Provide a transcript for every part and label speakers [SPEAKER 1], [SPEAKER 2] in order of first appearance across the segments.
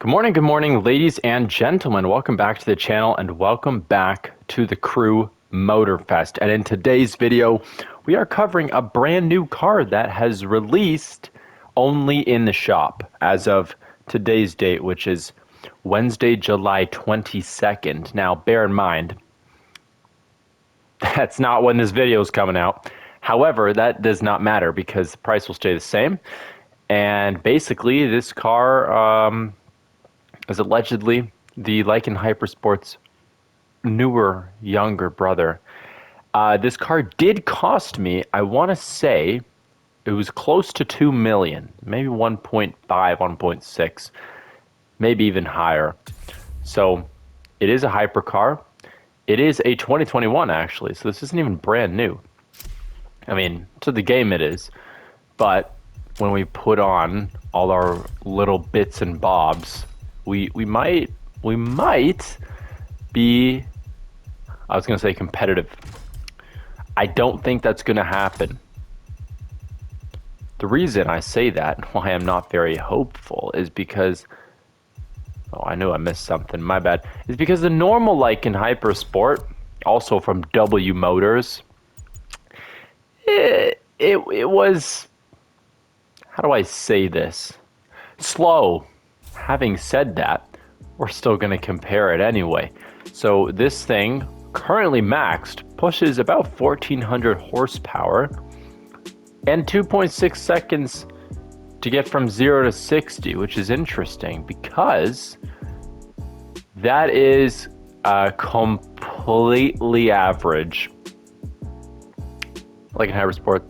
[SPEAKER 1] Good morning, ladies and gentlemen. Welcome back to the channel and welcome back to the Crew Motorfest. And in today's video, we are covering a brand new car that has released only in the shop as of today's date, which is Wednesday, July 22nd. Now, bear in mind, that's not when this video is coming out. However, that does not matter because the price will stay the same. And basically, this car is allegedly the Lykan Hypersport's newer, younger brother. This car did cost me, I want to say, it was close to 2 million, maybe 1.5, 1.6, maybe even higher. So it is a hypercar. It is a 2021 actually, so this isn't even brand new. I mean, to the game it is, but when we put on all our little bits and bobs, we might be, I was gonna say competitive. I don't think that's gonna happen. The reason I say that, and why I'm not very hopeful, is because, oh, I knew I missed something, my bad, is because the normal Lykan Hypersport, also from W Motors, it was, how do I say this? Slow. Having said that, we're still going to compare it anyway. So this thing, currently maxed, pushes about 1400 horsepower and 2.6 seconds to get from 0 to 60, which is interesting because that is completely average. Like in Hypersport,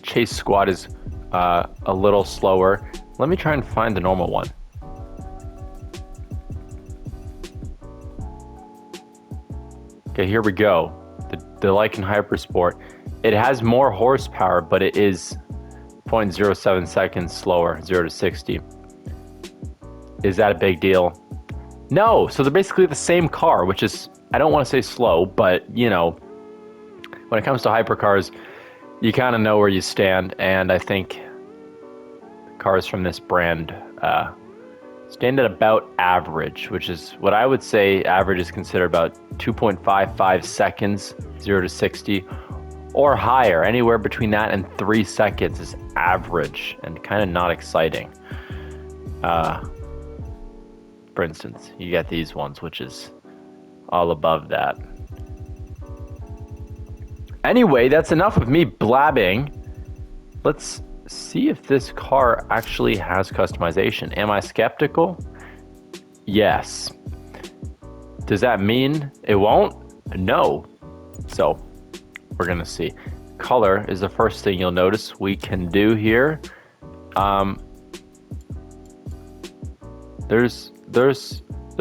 [SPEAKER 1] Chase Squad is a little slower. Let me try and find the normal one. Okay, here we go. The Lykan Hypersport. It has more horsepower, but it is 0.07 seconds slower, 0 to 60. Is that a big deal? No, so they're basically the same car, which is, I don't want to say slow, but you know, when it comes to hypercars, you kind of know where you stand, and I think cars from this brand stand at about average, which is what I would say average is considered about 2.55 seconds, 0 to 60, or higher. Anywhere between that and 3 seconds is average and kind of not exciting. For instance, you get these ones, which is all above that. Anyway, that's enough of me blabbing. Let's see if this car actually has customization. Am I skeptical? Yes. Does that mean it won't? No. So we're gonna see. Color is the first thing you'll notice we can do here. There's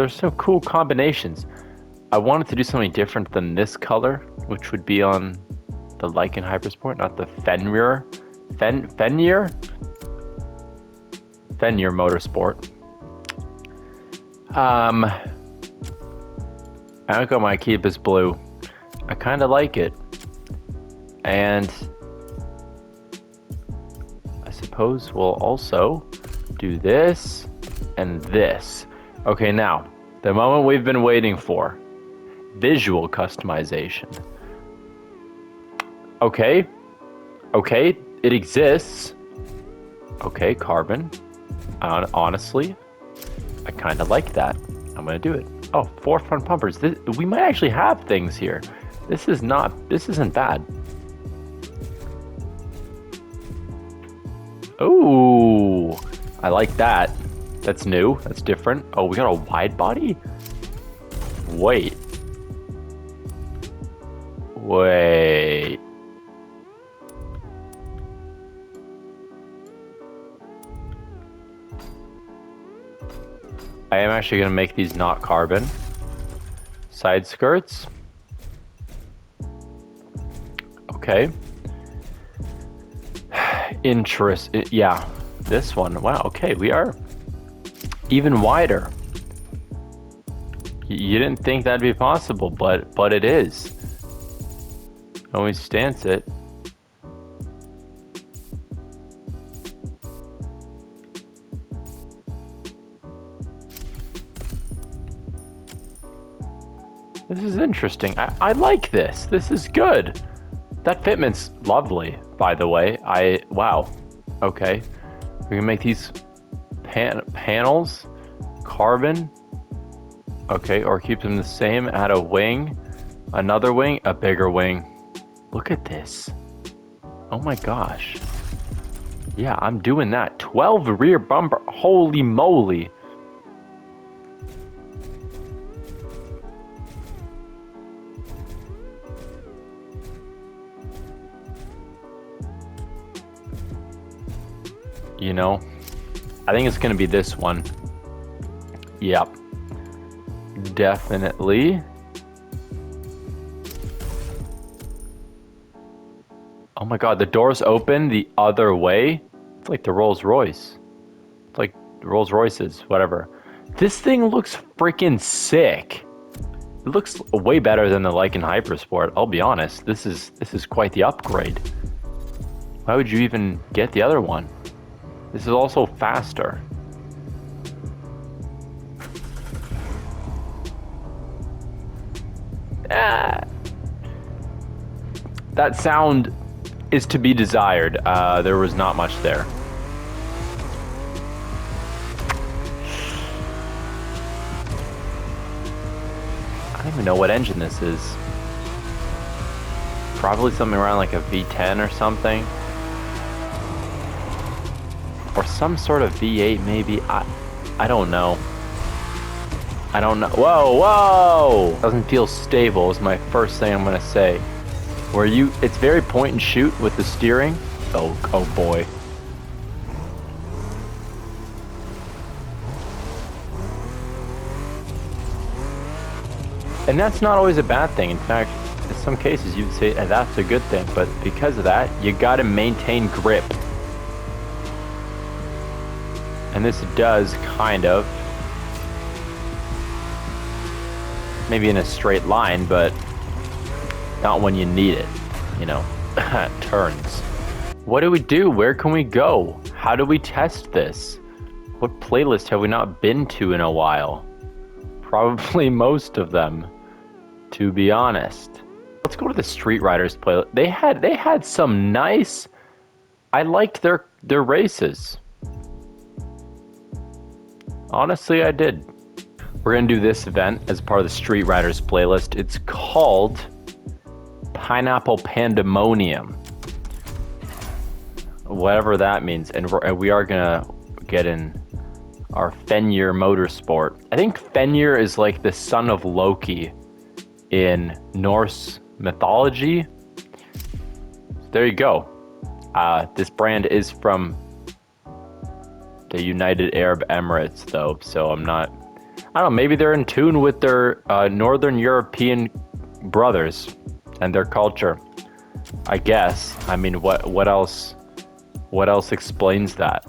[SPEAKER 1] some cool combinations. I wanted to do something different than this color, which would be on the Lykan Hypersport, not the Fenyr Motorsport. I think I might keep this blue. I kind of like it, and I suppose we'll also do this and this. Okay, now the moment we've been waiting for: visual customization. Okay, it exists. Okay, carbon. Honestly, I kind of like that. I'm gonna do it. Oh, 4 front bumpers. We might actually have things here. This isn't bad. Ooh, I like that. That's new. That's different. Oh, we got a wide body? Wait. I am actually going to make these not carbon. Side skirts. Okay. Yeah, this one. Wow, okay, we are even wider. You didn't think that'd be possible, but it is. Always stance it. This is interesting. I like this. This is good. That fitment's lovely, by the way. Wow. Okay. We can make these panels carbon. Okay, or keep them the same. Add a wing, another wing, a bigger wing. Look at this. Oh my gosh. Yeah, I'm doing that. 12 rear bumper. Holy moly. You know, I think it's going to be this one. Yep. Definitely. Oh my god, the doors open the other way. It's like the Rolls Royce. It's like Rolls Royces, whatever. This thing looks freaking sick. It looks way better than the Lykan Hypersport. I'll be honest. This is quite the upgrade. Why would you even get the other one? This is also faster. Ah. That sound is to be desired. There was not much there. I don't even know what engine this is. Probably something around like a V10 or something. Or some sort of V8 maybe. I don't know. I don't know. Whoa, whoa! Doesn't feel stable is my first thing I'm gonna say. It's very point and shoot with the steering. Oh boy. And that's not always a bad thing. In fact, in some cases you'd say that's a good thing, but because of that, you gotta maintain grip. And this does kind of. Maybe in a straight line, but not when you need it, you know. Turns. What do we do? Where can we go? How do we test this? What playlist have we not been to in a while? Probably most of them, to be honest. Let's go to the Street Riders playlist. They had some nice. I liked their races. Honestly, I did. We're gonna do this event as part of the Street Riders playlist. It's called Pineapple Pandemonium. Whatever that means. And we are gonna get in our Fenyr Motorsport. I think Fenyr is like the son of Loki in Norse mythology. So there you go. This brand is from the United Arab Emirates though, so I don't know, maybe they're in tune with their Northern European brothers and their culture. I guess. I mean, what else explains that?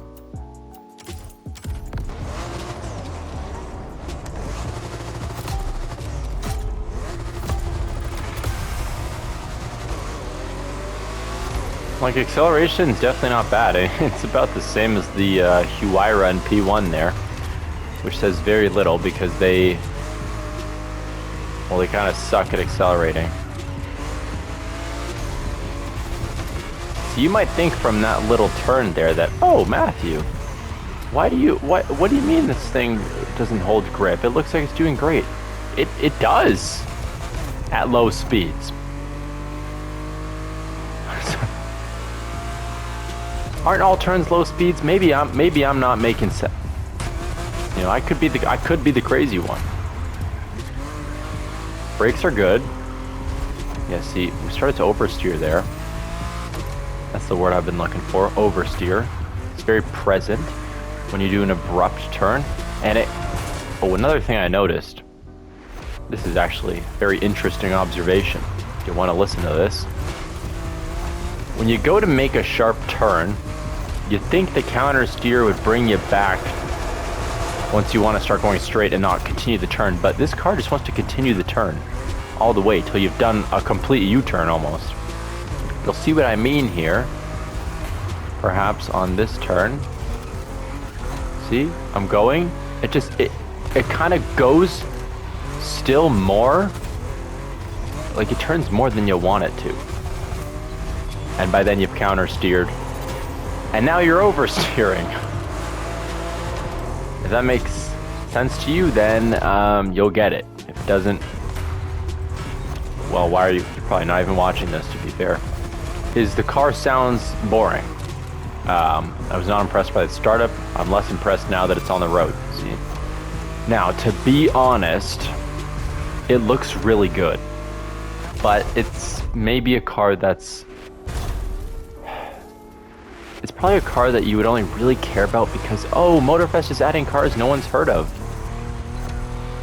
[SPEAKER 1] Like, acceleration is definitely not bad. It's about the same as the Huayra and P1 there, which says very little because they kind of suck at accelerating. So you might think from that little turn there that, oh, Matthew, what do you mean this thing doesn't hold grip? It looks like it's doing great. It does at low speeds. Aren't all turns low speeds? Maybe I'm not making sense. You know, I could be the crazy one. Brakes are good. Yeah, see, we started to oversteer there. That's the word I've been looking for, oversteer. It's very present when you do an abrupt turn. And another thing I noticed, this is actually a very interesting observation. If you want to listen to this. When you go to make a sharp turn, you'd think the counter steer would bring you back once you want to start going straight and not continue the turn, but this car just wants to continue the turn all the way till you've done a complete U-turn almost. You'll see what I mean here, perhaps on this turn. See, I'm going, it kind of goes still more like it turns more than you want it to. And by then you've counter-steered. And now you're oversteering. If that makes sense to you, then you'll get it. If it doesn't, well, why are you're probably not even watching this, to be fair. The car sounds boring. I was not impressed by the startup. I'm less impressed now that it's on the road. See? Now, to be honest, it looks really good. But it's maybe a car that's... It's probably a car that you would only really care about because, oh, Motorfest is adding cars no one's heard of.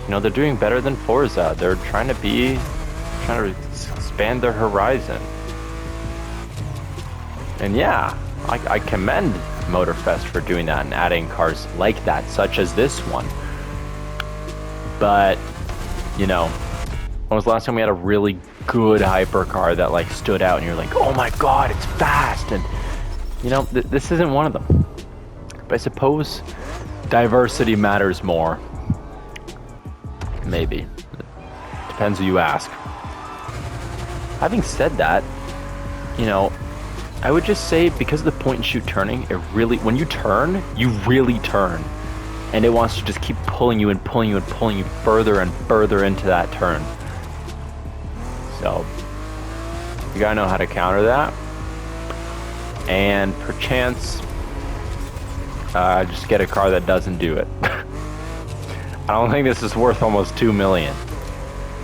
[SPEAKER 1] You know, they're doing better than Forza. They're trying to expand their horizon. And yeah, I commend Motorfest for doing that and adding cars like that, such as this one. But, you know, when was the last time we had a really good hypercar that like stood out and you're like, oh my god, it's fast? And you know, this isn't one of them. But I suppose diversity matters more. Maybe. Depends who you ask. Having said that, you know, I would just say because of the point and shoot turning, it really, when you turn, you really turn. And it wants to just keep pulling you and pulling you and pulling you further and further into that turn. So, you gotta know how to counter that. And perchance, just get a car that doesn't do it. I don't think this is worth almost $2 million.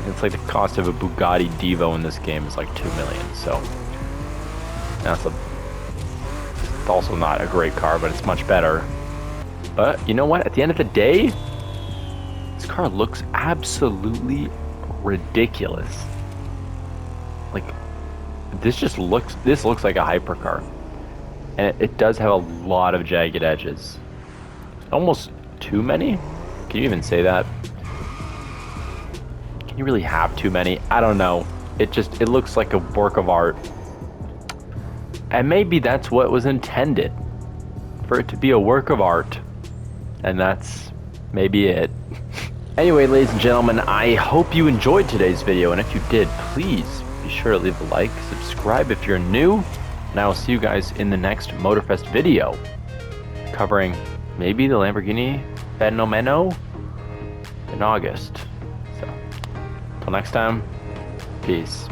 [SPEAKER 1] It's like the cost of a Bugatti Divo in this game is like $2 million. So it's also not a great car, but it's much better. But you know what? At the end of the day, this car looks absolutely ridiculous. Like this looks like a hypercar. And it does have a lot of jagged edges. Almost too many? Can you even say that? Can you really have too many? I don't know. It looks like a work of art. And maybe that's what was intended. For it to be a work of art. And that's maybe it. Anyway, ladies and gentlemen, I hope you enjoyed today's video. And if you did, please be sure to leave a like, subscribe if you're new. And I will see you guys in the next Motorfest video, covering maybe the Lamborghini Fenomeno in August. So, until next time, peace.